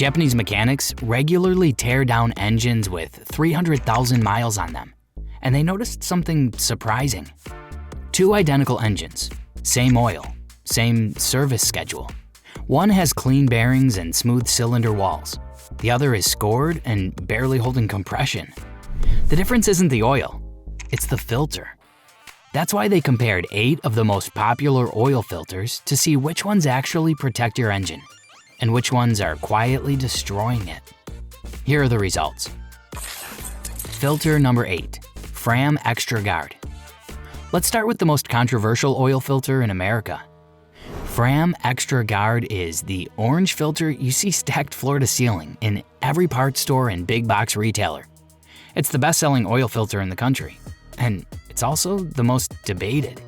Japanese mechanics regularly tear down engines with 300,000 miles on them, and they noticed something surprising. Two identical engines, same oil, same service schedule. One has clean bearings and smooth cylinder walls. The other is scored and barely holding compression. The difference isn't the oil, it's the filter. That's why they compared 8 of the most popular oil filters to see which ones actually protect your engine and which ones are quietly destroying it. Here are the results. Filter number 8, Fram Extra Guard. Let's start with the most controversial oil filter in America. Fram Extra Guard is the orange filter you see stacked floor to ceiling in every parts store and big box retailer. It's the best-selling oil filter in the country, and it's also the most debated.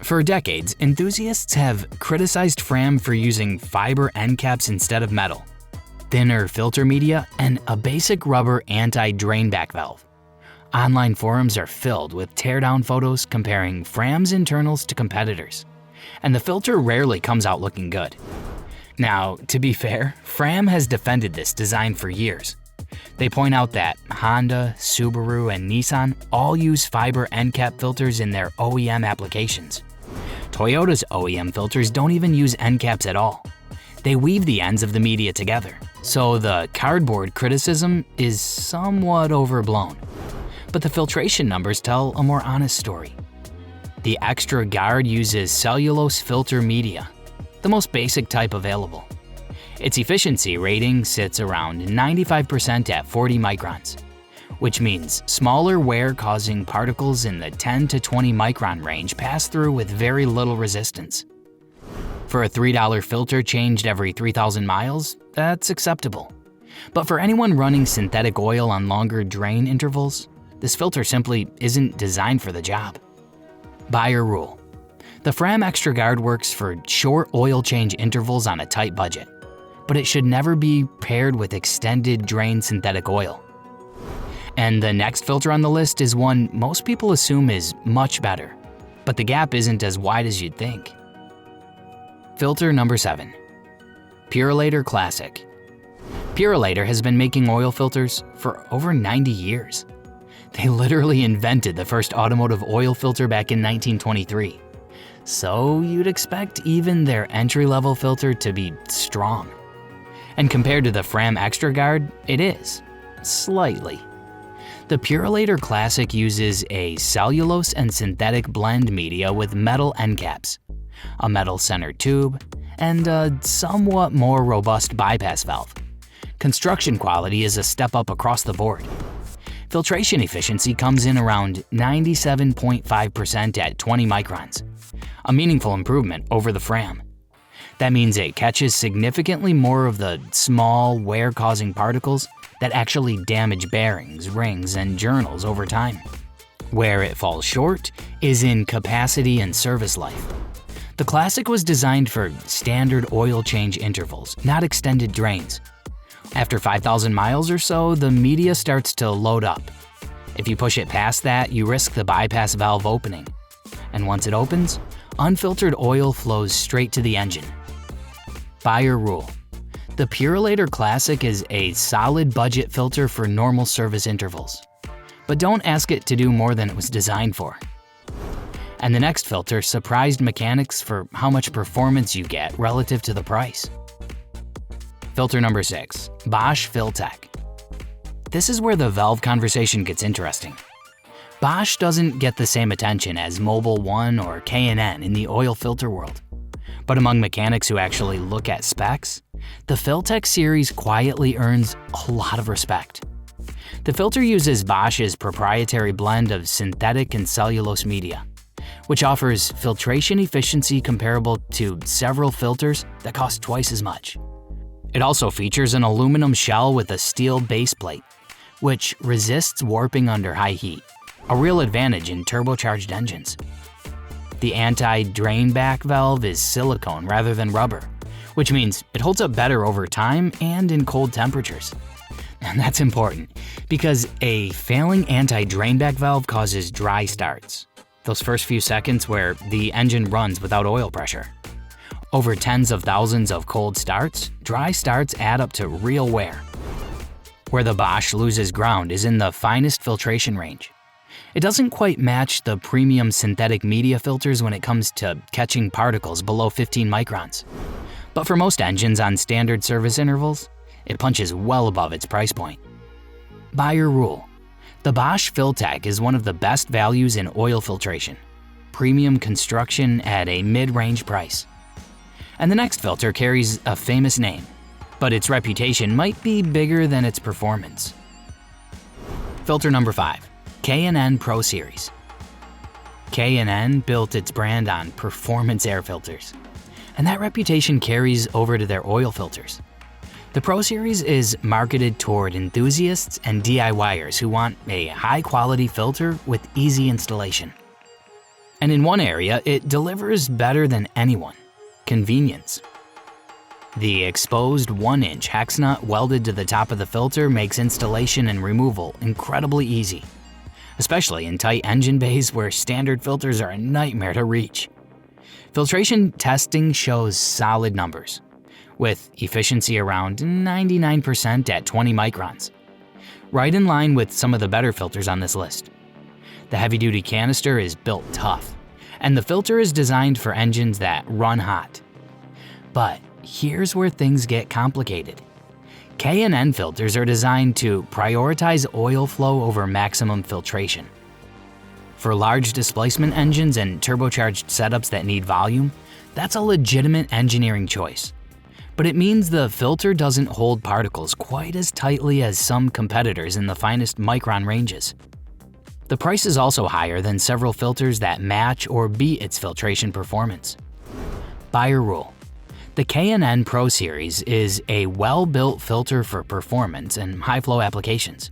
For decades, enthusiasts have criticized Fram for using fiber end caps instead of metal, thinner filter media, and a basic rubber anti-drain back valve. Online forums are filled with teardown photos comparing Fram's internals to competitors, and the filter rarely comes out looking good. Now, to be fair, Fram has defended this design for years. They point out that Honda, Subaru, and Nissan all use fiber end cap filters in their OEM applications. Toyota's OEM filters don't even use end caps at all. They weave the ends of the media together, so the cardboard criticism is somewhat overblown. But the filtration numbers tell a more honest story. The Extra Guard uses cellulose filter media, the most basic type available. Its efficiency rating sits around 95% at 40 microns, which means smaller wear-causing particles in the 10 to 20 micron range pass through with very little resistance. For a $3 filter changed every 3,000 miles, that's acceptable. But for anyone running synthetic oil on longer drain intervals, this filter simply isn't designed for the job. Buyer rule. The Fram Extra Guard works for short oil change intervals on a tight budget, but it should never be paired with extended drain synthetic oil. And the next filter on the list is one most people assume is much better, but the gap isn't as wide as you'd think. Filter number 7, Purolator Classic. Purolator has been making oil filters for over 90 years. They literally invented the first automotive oil filter back in 1923. So you'd expect even their entry-level filter to be strong. And compared to the Fram Extra Guard, it is, slightly. The Purolator Classic uses a cellulose and synthetic blend media with metal end caps, a metal center tube, and a somewhat more robust bypass valve. Construction quality is a step up across the board. Filtration efficiency comes in around 97.5% at 20 microns, a meaningful improvement over the Fram. That means it catches significantly more of the small, wear-causing particles that actually damage bearings, rings, and journals over time. Where it falls short is in capacity and service life. The Classic was designed for standard oil change intervals, not extended drains. After 5,000 miles or so, the media starts to load up. If you push it past that, you risk the bypass valve opening. And once it opens, unfiltered oil flows straight to the engine. Buyer rule. The Purolator Classic is a solid budget filter for normal service intervals. But don't ask it to do more than it was designed for. And the next filter surprised mechanics for how much performance you get relative to the price. Filter number 6, Bosch Filtech. This is where the valve conversation gets interesting. Bosch doesn't get the same attention as Mobil 1 or K&N in the oil filter world. But among mechanics who actually look at specs, the Filtech series quietly earns a lot of respect. The filter uses Bosch's proprietary blend of synthetic and cellulose media, which offers filtration efficiency comparable to several filters that cost twice as much. It also features an aluminum shell with a steel base plate, which resists warping under high heat, a real advantage in turbocharged engines. The anti-drain back valve is silicone rather than rubber, which means it holds up better over time and in cold temperatures. And that's important, because a failing anti-drain back valve causes dry starts, those first few seconds where the engine runs without oil pressure. Over tens of thousands of cold starts, dry starts add up to real wear. Where the Bosch loses ground is in the finest filtration range. It doesn't quite match the premium synthetic media filters when it comes to catching particles below 15 microns. But for most engines on standard service intervals, it punches well above its price point. Buyer rule: the Bosch Filtech is one of the best values in oil filtration. Premium construction at a mid-range price. And the next filter carries a famous name, but its reputation might be bigger than its performance. Filter number 5, K&N Pro Series. K&N built its brand on performance air filters, and that reputation carries over to their oil filters. The Pro Series is marketed toward enthusiasts and DIYers who want a high-quality filter with easy installation. And in one area, it delivers better than anyone: convenience. The exposed 1-inch hex nut welded to the top of the filter makes installation and removal incredibly easy, especially in tight engine bays where standard filters are a nightmare to reach. Filtration testing shows solid numbers, with efficiency around 99% at 20 microns, right in line with some of the better filters on this list. The heavy-duty canister is built tough, and the filter is designed for engines that run hot. But here's where things get complicated. K&N filters are designed to prioritize oil flow over maximum filtration. For large displacement engines and turbocharged setups that need volume, that's a legitimate engineering choice. But it means the filter doesn't hold particles quite as tightly as some competitors in the finest micron ranges. The price is also higher than several filters that match or beat its filtration performance. Buyer rule: the K&N Pro Series is a well-built filter for performance and high-flow applications,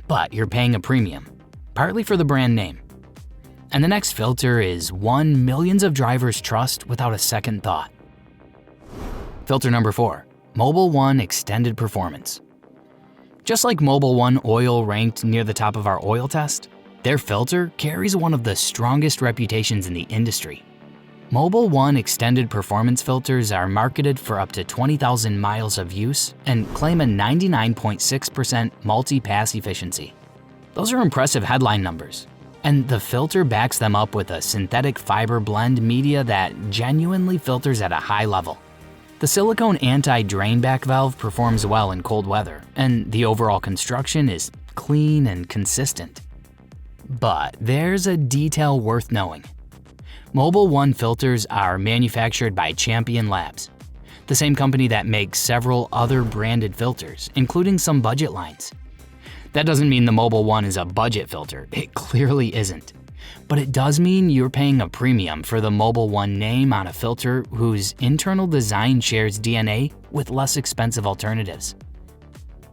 but you're paying a premium, partly for the brand name. And the next filter is one millions of drivers trust without a second thought. Filter number 4, Mobil 1 Extended Performance. Just like Mobil 1 Oil ranked near the top of our oil test, their filter carries one of the strongest reputations in the industry. Mobil 1 Extended Performance filters are marketed for up to 20,000 miles of use and claim a 99.6% multi-pass efficiency. Those are impressive headline numbers, and the filter backs them up with a synthetic fiber blend media that genuinely filters at a high level. The silicone anti-drain back valve performs well in cold weather, and the overall construction is clean and consistent. But there's a detail worth knowing. Mobil 1 filters are manufactured by Champion Labs, the same company that makes several other branded filters, including some budget lines. That doesn't mean the Mobil 1 is a budget filter, it clearly isn't. But it does mean you're paying a premium for the Mobil 1 name on a filter whose internal design shares DNA with less expensive alternatives.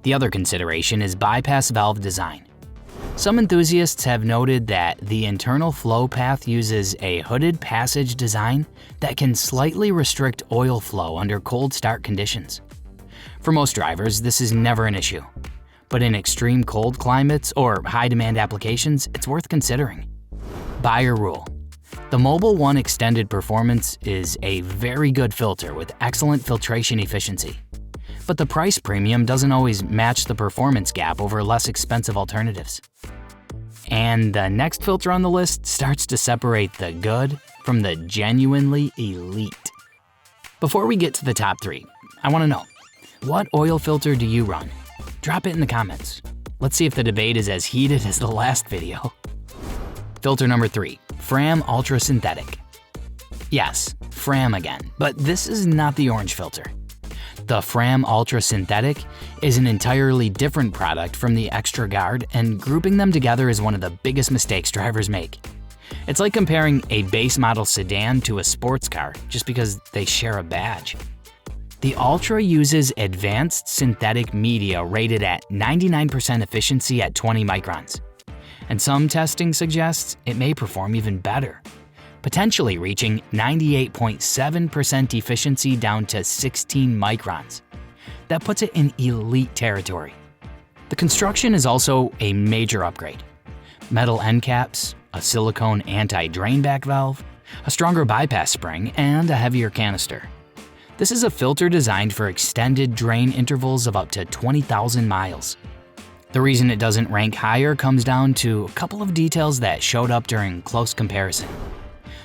The other consideration is bypass valve design. Some enthusiasts have noted that the internal flow path uses a hooded passage design that can slightly restrict oil flow under cold start conditions. For most drivers, this is never an issue. But in extreme cold climates or high-demand applications, it's worth considering. Buyer rule: the Mobil 1 Extended Performance is a very good filter with excellent filtration efficiency. But the price premium doesn't always match the performance gap over less expensive alternatives. And the next filter on the list starts to separate the good from the genuinely elite. Before we get to the top 3, I want to know, what oil filter do you run? Drop it in the comments. Let's see if the debate is as heated as the last video. Filter number 3, Fram Ultra Synthetic. Yes, Fram again, but this is not the orange filter. The Fram Ultra Synthetic is an entirely different product from the Extra Guard, and grouping them together is one of the biggest mistakes drivers make. It's like comparing a base model sedan to a sports car just because they share a badge. The Ultra uses advanced synthetic media rated at 99% efficiency at 20 microns. And some testing suggests it may perform even better, potentially reaching 98.7% efficiency down to 16 microns. That puts it in elite territory. The construction is also a major upgrade. Metal end caps, a silicone anti-drain back valve, a stronger bypass spring, and a heavier canister. This is a filter designed for extended drain intervals of up to 20,000 miles. The reason it doesn't rank higher comes down to a couple of details that showed up during close comparison.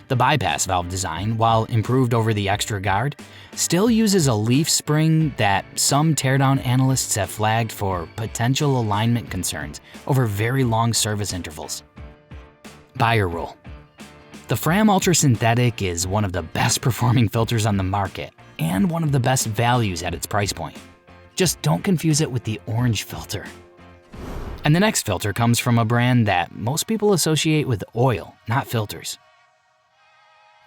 The bypass valve design, while improved over the Extra Guard, still uses a leaf spring that some teardown analysts have flagged for potential alignment concerns over very long service intervals. Buyer rule. The Fram Ultra Synthetic is one of the best performing filters on the market and one of the best values at its price point. Just don't confuse it with the orange filter. And the next filter comes from a brand that most people associate with oil, not filters.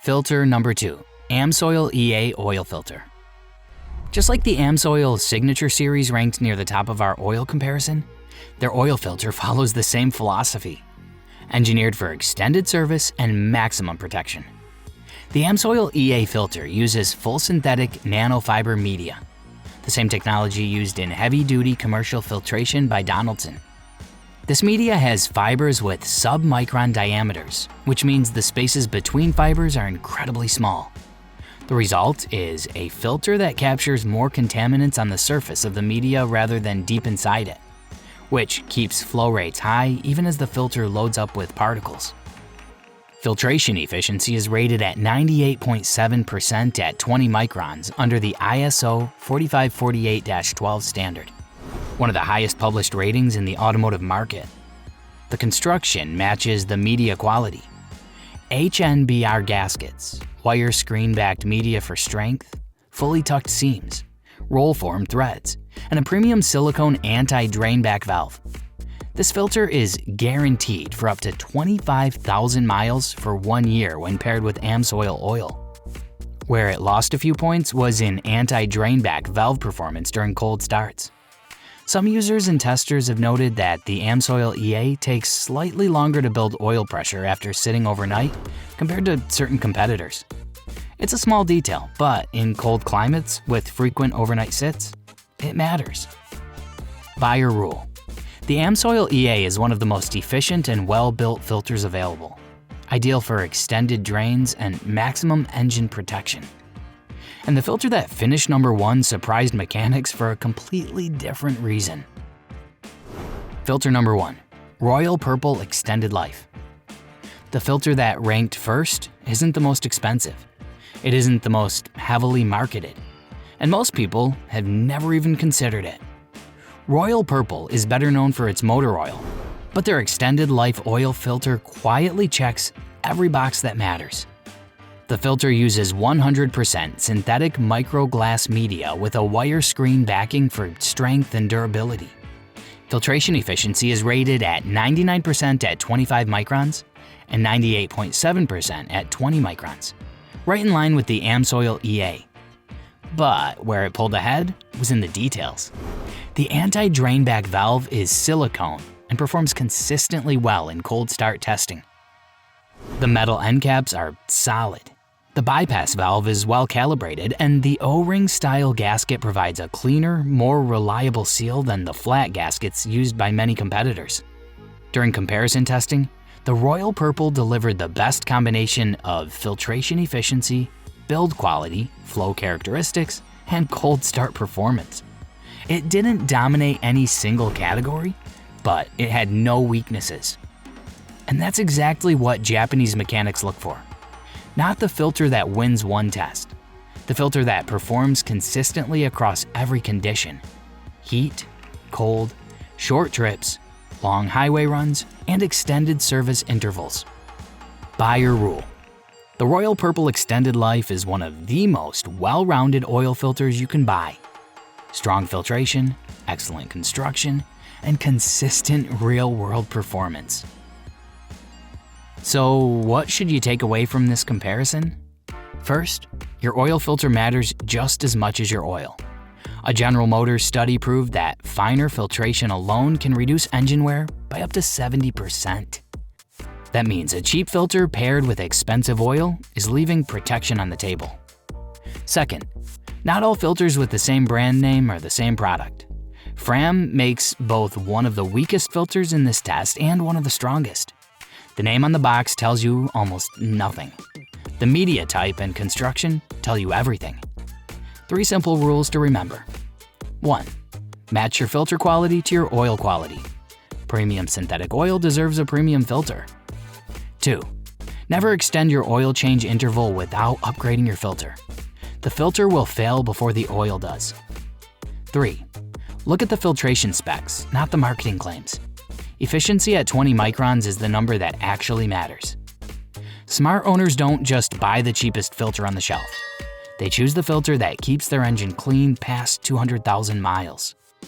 Filter number 2, Amsoil EA Oil Filter. Just like the Amsoil Signature Series ranked near the top of our oil comparison, their oil filter follows the same philosophy, engineered for extended service and maximum protection. The Amsoil EA filter uses full synthetic nanofiber media, the same technology used in heavy-duty commercial filtration by Donaldson. This media has fibers with sub-micron diameters, which means the spaces between fibers are incredibly small. The result is a filter that captures more contaminants on the surface of the media rather than deep inside it, which keeps flow rates high even as the filter loads up with particles. Filtration efficiency is rated at 98.7% at 20 microns under the ISO 4548-12 standard, one of the highest published ratings in the automotive market. The construction matches the media quality. HNBR gaskets, wire screen-backed media for strength, fully tucked seams, roll-form threads, and a premium silicone anti-drain back valve. This filter is guaranteed for up to 25,000 miles for 1 year when paired with Amsoil oil. Where it lost a few points was in anti-drain back valve performance during cold starts. Some users and testers have noted that the Amsoil EA takes slightly longer to build oil pressure after sitting overnight compared to certain competitors. It's a small detail, but in cold climates with frequent overnight sits, it matters. Buyer rule. The Amsoil EA is one of the most efficient and well-built filters available, ideal for extended drains and maximum engine protection. And the filter that finished number 1 surprised mechanics for a completely different reason. Filter number 1, Royal Purple Extended Life. The filter that ranked first isn't the most expensive. It isn't the most heavily marketed, and most people have never even considered it. Royal Purple is better known for its motor oil, but their extended life oil filter quietly checks every box that matters. The filter uses 100% synthetic microglass media with a wire screen backing for strength and durability. Filtration efficiency is rated at 99% at 25 microns and 98.7% at 20 microns, right in line with the Amsoil EA. But where it pulled ahead was in the details. The anti-drain back valve is silicone and performs consistently well in cold start testing. The metal end caps are solid. The bypass valve is well calibrated, and the O-ring style gasket provides a cleaner, more reliable seal than the flat gaskets used by many competitors. During comparison testing, the Royal Purple delivered the best combination of filtration efficiency, build quality, flow characteristics, and cold start performance. It didn't dominate any single category, but it had no weaknesses. And that's exactly what Japanese mechanics look for. Not the filter that wins one test, the filter that performs consistently across every condition: heat, cold, short trips, long highway runs, and extended service intervals. Buyer rule. The Royal Purple Extended Life is one of the most well-rounded oil filters you can buy. Strong filtration, excellent construction, and consistent real-world performance. So what should you take away from this comparison? First, your oil filter matters just as much as your oil. A General Motors study proved that finer filtration alone can reduce engine wear by up to 70%. That means a cheap filter paired with expensive oil is leaving protection on the table. Second, not all filters with the same brand name are the same product. Fram makes both one of the weakest filters in this test and one of the strongest. The name on the box tells you almost nothing. The media type and construction tell you everything. 3 simple rules to remember. 1. Match your filter quality to your oil quality. Premium synthetic oil deserves a premium filter. 2. Never extend your oil change interval without upgrading your filter. The filter will fail before the oil does. 3. Look at the filtration specs, not the marketing claims. Efficiency at 20 microns is the number that actually matters. Smart owners don't just buy the cheapest filter on the shelf. They choose the filter that keeps their engine clean past 200,000 miles.